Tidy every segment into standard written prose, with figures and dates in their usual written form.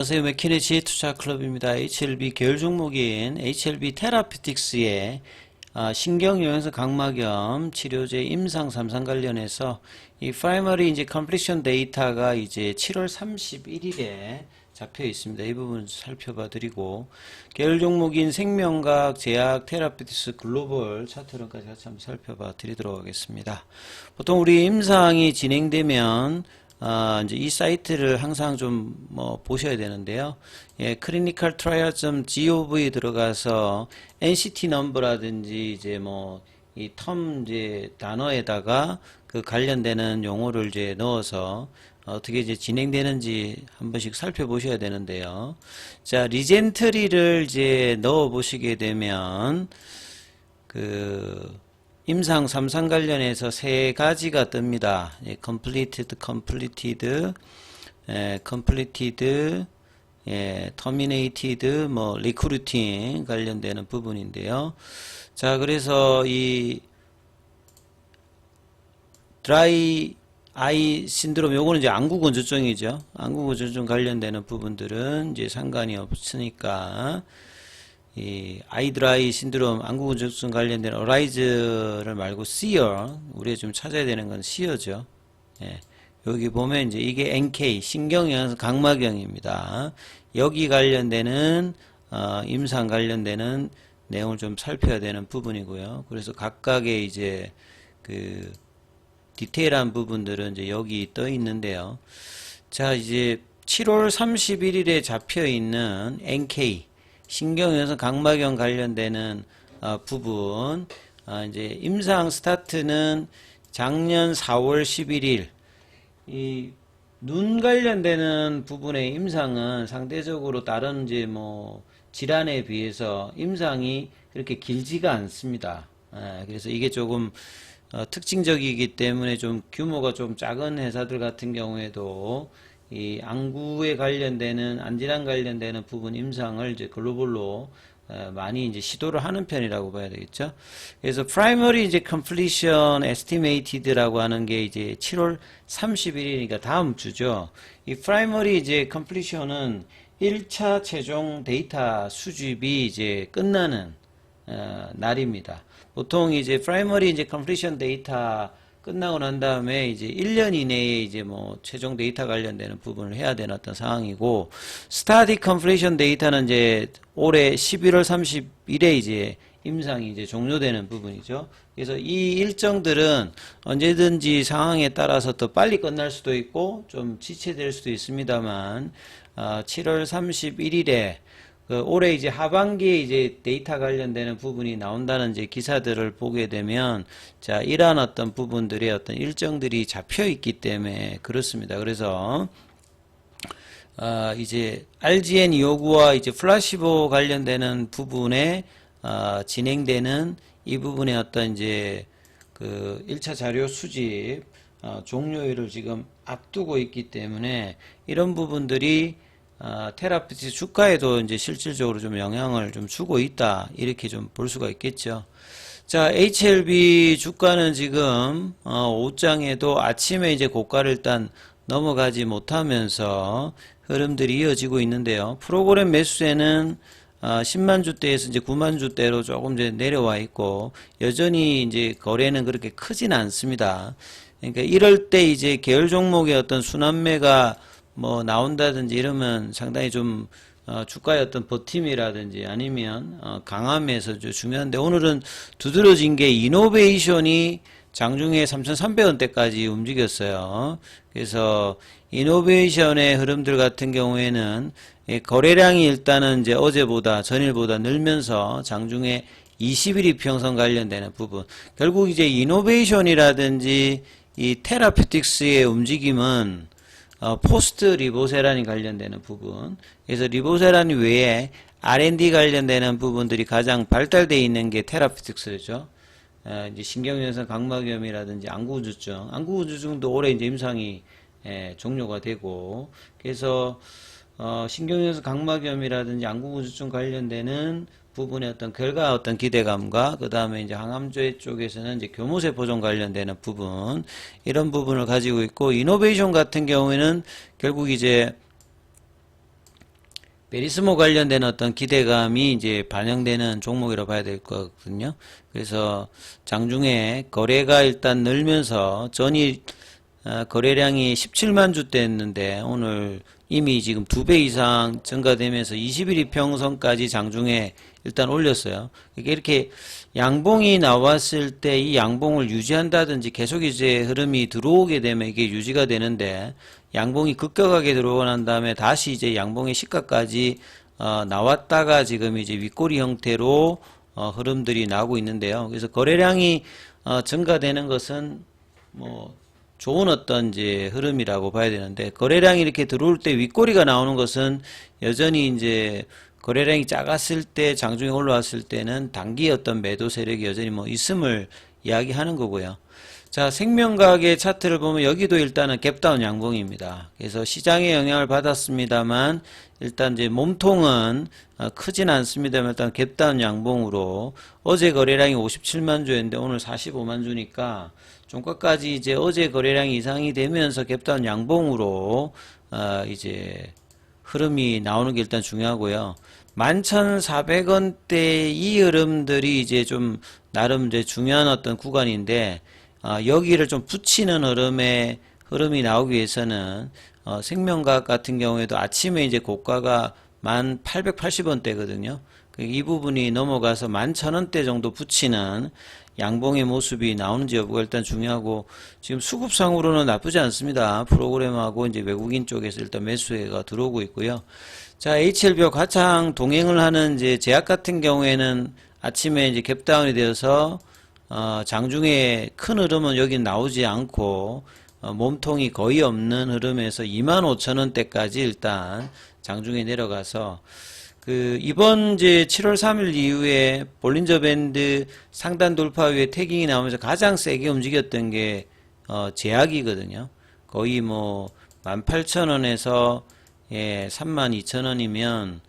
안녕하세요. 맥키네지 투자클럽입니다. HLB 계열 종목인 HLB 테라피틱스의 신경영양소 각막염 치료제 임상 3상 관련해서 이 프라이머리 이제 컴플리션 데이터가 이제 7월 31일에 잡혀 있습니다. 이 부분 살펴봐 드리고, 계열 종목인 생명과학, 제약, 테라피틱스 글로벌 차트론까지 같이 한번 살펴봐 드리도록 하겠습니다. 보통 우리 임상이 진행되면 이제 이 사이트를 항상 좀 보셔야 되는데요. 예, clinicaltrial.gov 들어가서 NCT 넘버라든지 이제 이 텀 이제 단어에다가 그 관련되는 용어를 이제 넣어서 어떻게 이제 진행되는지 한 번씩 살펴보셔야 되는데요. 자, 리젠트리를 이제 넣어 보시게 되면 임상 3상 관련해서 세 가지가 뜹니다. 예, completed, terminated, recruiting 관련되는 부분인데요. 자, 그래서 이 드라이 아이 신드롬, 요거는 이제 안구건조증이죠. 안구건조증 관련되는 부분들은 이제 상관이 없으니까, 이 아이드라이 신드롬, 안구건조증 관련된 어라이즈를 말고 시어, 우리가 좀 찾아야 되는 건 시어죠. 예. 여기 보면 이제 이게 NK, 신경영양소 각막염입니다. 여기 관련되는 임상 관련되는 내용을 좀 살펴야 되는 부분이고요. 그래서 각각의 이제 그 디테일한 부분들은 이제 여기 떠 있는데요. 자, 이제 7월 31일에 잡혀 있는 NK, 신경영양소 각막염 관련되는 부분, 이제 임상 스타트는 작년 4월 11일. 이 눈 관련되는 부분의 임상은 상대적으로 다른 이제 질환에 비해서 임상이 그렇게 길지가 않습니다. 그래서 이게 조금 특징적이기 때문에 좀 규모가 좀 작은 회사들 같은 경우에도 이 안구에 관련되는 안질환 관련되는 부분 임상을 이제 글로벌로 많이 이제 시도를 하는 편이라고 봐야 되겠죠. 그래서 primary 이제 completion estimated라고 하는 게 이제 7월 31일이니까 다음 주죠. 이 primary 이제 completion은 1차 최종 데이터 수집이 이제 끝나는 날입니다. 보통 이제 primary 이제 completion 데이터 끝나고 난 다음에 이제 1년 이내에 이제 최종 데이터 관련되는 부분을 해야 되는 어떤 상황이고, 스타디 컴플리션 데이터는 이제 올해 11월 30일에 이제 임상이 이제 종료되는 부분이죠. 그래서 이 일정들은 언제든지 상황에 따라서 더 빨리 끝날 수도 있고 좀 지체될 수도 있습니다만, 7월 31일에 올해 이제 하반기에 이제 데이터 관련되는 부분이 나온다는 이제 기사들을 보게 되면, 자, 이러한 어떤 부분들의 어떤 일정들이 잡혀 있기 때문에 그렇습니다. 그래서, 이제 RGN 요구와 이제 플라시보 관련되는 부분에, 진행되는 이 부분의 어떤 이제 1차 자료 수집, 종료일을 지금 앞두고 있기 때문에 이런 부분들이 테라피틱스 주가에도 이제 실질적으로 좀 영향을 좀 주고 있다, 이렇게 좀 볼 수가 있겠죠. 자, HLB 주가는 지금 오후장에도 아침에 이제 고가를 일단 넘어가지 못하면서 흐름들이 이어지고 있는데요. 프로그램 매수세는 10만 주대에서 이제 9만 주대로 조금 이제 내려와 있고, 여전히 이제 거래는 그렇게 크진 않습니다. 그러니까 이럴 때 이제 계열 종목의 어떤 순환매가 나온다든지 이러면 상당히 좀 주가의 어떤 버팀이라든지 아니면 강함에서 중요한데, 오늘은 두드러진 게 이노베이션이 장중에 3,300원대까지 움직였어요. 그래서 이노베이션의 흐름들 같은 경우에는 거래량이 일단은 이제 어제보다 전일보다 늘면서 장중에 20일 이평선 관련되는 부분, 결국 이제 이노베이션이라든지 이 테라피틱스의 움직임은 포스트 리보세란이 관련되는 부분, 그래서 리보세란 외에 R&D 관련되는 부분들이 가장 발달되어 있는 게 테라피틱스죠. 이제 신경영양소 각막염이라든지 안구건조증도 올해 이제 임상이 종료가 되고, 그래서 신경영양소 각막염이라든지 안구건조증 관련되는 부분의 어떤 결과 어떤 기대감과 그 다음에 이제 항암제 쪽에서는 이제 교무세 보존 관련되는 부분, 이런 부분을 가지고 있고, 이노베이션 같은 경우에는 결국 이제 베리스모 관련된 어떤 기대감이 이제 반영되는 종목이라고 봐야 될 거거든요. 그래서 장중에 거래가 일단 늘면서 전일 거래량이 17만 주대였는데 오늘 이미 지금 2배 이상 증가되면서 21일 평선까지 장중에 일단 올렸어요. 이렇게 양봉이 나왔을 때 이 양봉을 유지한다든지 계속 이제 흐름이 들어오게 되면 이게 유지가 되는데, 양봉이 급격하게 들어오고 난 다음에 다시 이제 양봉의 시가까지 나왔다가 지금 이제 윗꼬리 형태로 흐름들이 나오고 있는데요. 그래서 거래량이 증가되는 것은 뭐 좋은 어떤 이제 흐름이라고 봐야 되는데, 거래량이 이렇게 들어올 때 윗꼬리가 나오는 것은 여전히 이제 거래량이 작았을 때 장중에 올라왔을 때는 단기 어떤 매도 세력이 여전히 뭐 있음을 이야기하는 거고요. 자, 생명과학의 차트를 보면 여기도 일단은 갭다운 양봉입니다. 그래서 시장에 영향을 받았습니다만 일단 이제 몸통은 크진 않습니다만 일단 갭다운 양봉으로 어제 거래량이 57만 주였는데 오늘 45만 주니까 종가까지 이제 어제 거래량이 이상이 되면서 갭다운 양봉으로 이제 흐름이 나오는 게 일단 중요하고요. 11,400원대 이 흐름들이 이제 좀 나름 이제 중요한 어떤 구간인데, 여기를 좀 붙이는 흐름이 나오기 위해서는 생명과학 같은 경우에도 아침에 이제 고가가 1,880원대거든요. 이 부분이 넘어가서 11,000원대 정도 붙이는 양봉의 모습이 나오는지 여부가 일단 중요하고, 지금 수급상으로는 나쁘지 않습니다. 프로그램하고 이제 외국인 쪽에서 일단 매수가 들어오고 있고요. 자, HLB와 가장 동행을 하는 이제 제약 같은 경우에는 아침에 이제 갭다운이 되어서 장중에 큰 흐름은 여기 나오지 않고 몸통이 거의 없는 흐름에서 25,000원대까지 일단 장중에 내려가서 이번 이제 7월 3일 이후에 볼린저 밴드 상단 돌파 후에 태깅이 나오면서 가장 세게 움직였던 게 제약이거든요. 거의 뭐 18,000원에서 32,000원이면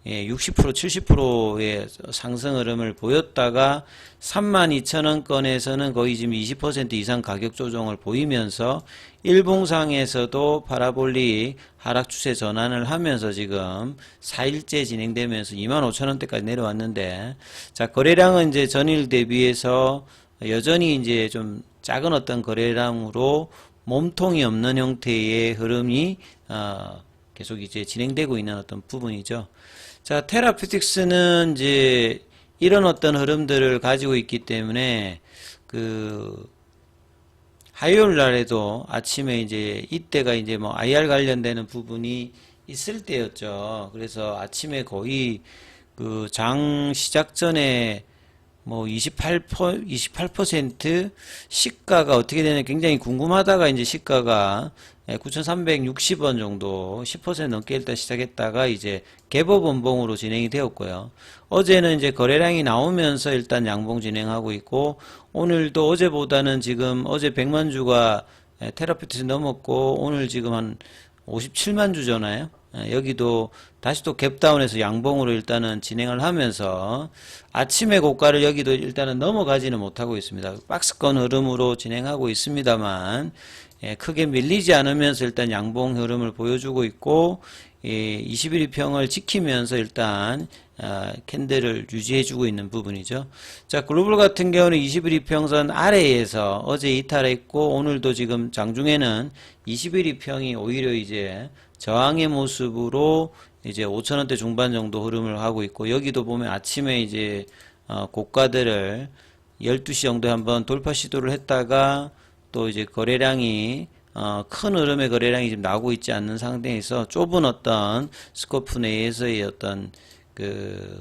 60% 70%의 상승 흐름을 보였다가 32,000원권에서는 거의 지금 20% 이상 가격 조정을 보이면서 일봉상에서도 파라볼릭 하락 추세 전환을 하면서 지금 4일째 진행되면서 25,000원대까지 내려왔는데, 자, 거래량은 이제 전일 대비해서 여전히 이제 좀 작은 어떤 거래량으로 몸통이 없는 형태의 흐름이 계속 이제 진행되고 있는 어떤 부분이죠. 자, 테라퓨틱스는 이제 이런 어떤 흐름들을 가지고 있기 때문에 화요일 날에도 아침에 이제 이때가 이제 뭐 IR 관련되는 부분이 있을 때였죠. 그래서 아침에 거의 장 시작 전에 뭐 28% 시가가 어떻게 되냐 굉장히 궁금하다가 이제 시가가 9,360원 정도 10% 넘게 일단 시작했다가 이제 개법 원봉으로 진행이 되었고요. 어제는 이제 거래량이 나오면서 일단 양봉 진행하고 있고, 오늘도 어제보다는 지금 어제 100만 주가 테라피트스 넘었고 오늘 지금 한 57만 주잖아요. 여기도 다시 또 갭다운해서 양봉으로 일단은 진행을 하면서 아침에 고가를 여기도 일단은 넘어가지는 못하고 있습니다. 박스권 흐름으로 진행하고 있습니다만 크게 밀리지 않으면서 일단 양봉 흐름을 보여주고 있고, 21일평을 지키면서 일단 캔들을 유지해주고 있는 부분이죠. 자, 글로벌 같은 경우는 21일평선 아래에서 어제 이탈했고 오늘도 지금 장중에는 21일평이 오히려 이제 저항의 모습으로 이제 5,000원대 중반 정도 흐름을 하고 있고, 여기도 보면 아침에 이제 고가들을 12시 정도에 한번 돌파 시도를 했다가 또 이제 거래량이 큰 흐름의 거래량이 지금 나오고 있지 않는 상태에서 좁은 어떤 스코프 내에서의 어떤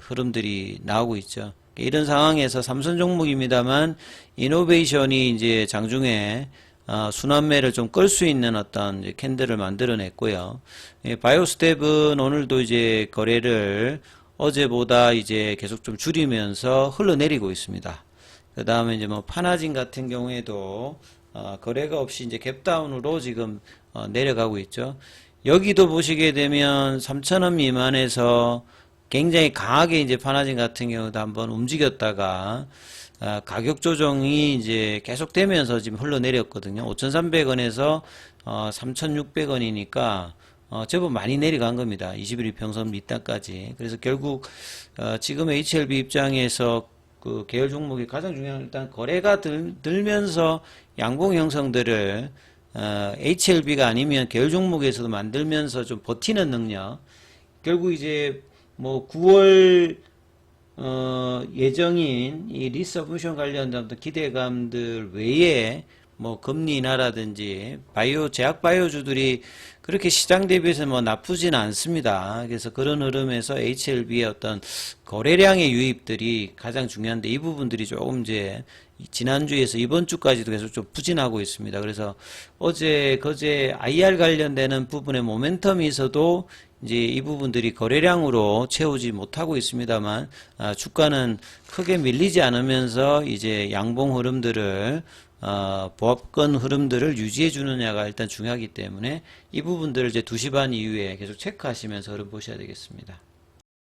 흐름들이 나오고 있죠. 이런 상황에서 삼선 종목입니다만 이노베이션이 이제 장중에 순환매를 좀 끌 수 있는 어떤 이제 캔들을 만들어냈고요. 바이오스텝은 오늘도 이제 거래를 어제보다 이제 계속 좀 줄이면서 흘러내리고 있습니다. 그 다음에 이제 뭐 파나진 같은 경우에도 거래가 없이 이제 갭다운으로 지금 내려가고 있죠. 여기도 보시게 되면 3,000원 미만에서 굉장히 강하게 이제 파나진 같은 경우도 한번 움직였다가 가격 조정이 이제 계속되면서 지금 흘러내렸거든요. 5,300원에서 3,600원이니까 제법 많이 내려간 겁니다. 21일 평선 밑단까지. 그래서 결국 지금 HLB 입장에서 그 계열 종목이 가장 중요한 일단 거래가 들면서 양봉 형성들을 HLB가 아니면 계열 종목에서도 만들면서 좀 버티는 능력. 결국 이제 뭐 9월 예정인 이 리서브션 관련된 어떤 기대감들 외에 뭐 금리 인하라든지 제약 바이오주들이 그렇게 시장 대비해서 뭐 나쁘지는 않습니다. 그래서 그런 흐름에서 HLB의 어떤 거래량의 유입들이 가장 중요한데 이 부분들이 조금 이제 지난주에서 이번 주까지도 계속 좀 부진하고 있습니다. 그래서 어제 그제 IR 관련되는 부분의 모멘텀이 있어도 이제 이 부분들이 거래량으로 채우지 못하고 있습니다만 주가는 크게 밀리지 않으면서 이제 양봉 흐름들을 보합권 흐름들을 유지해 주느냐가 일단 중요하기 때문에 이 부분들을 이제 2시 반 이후에 계속 체크하시면서 흐름 보셔야 되겠습니다.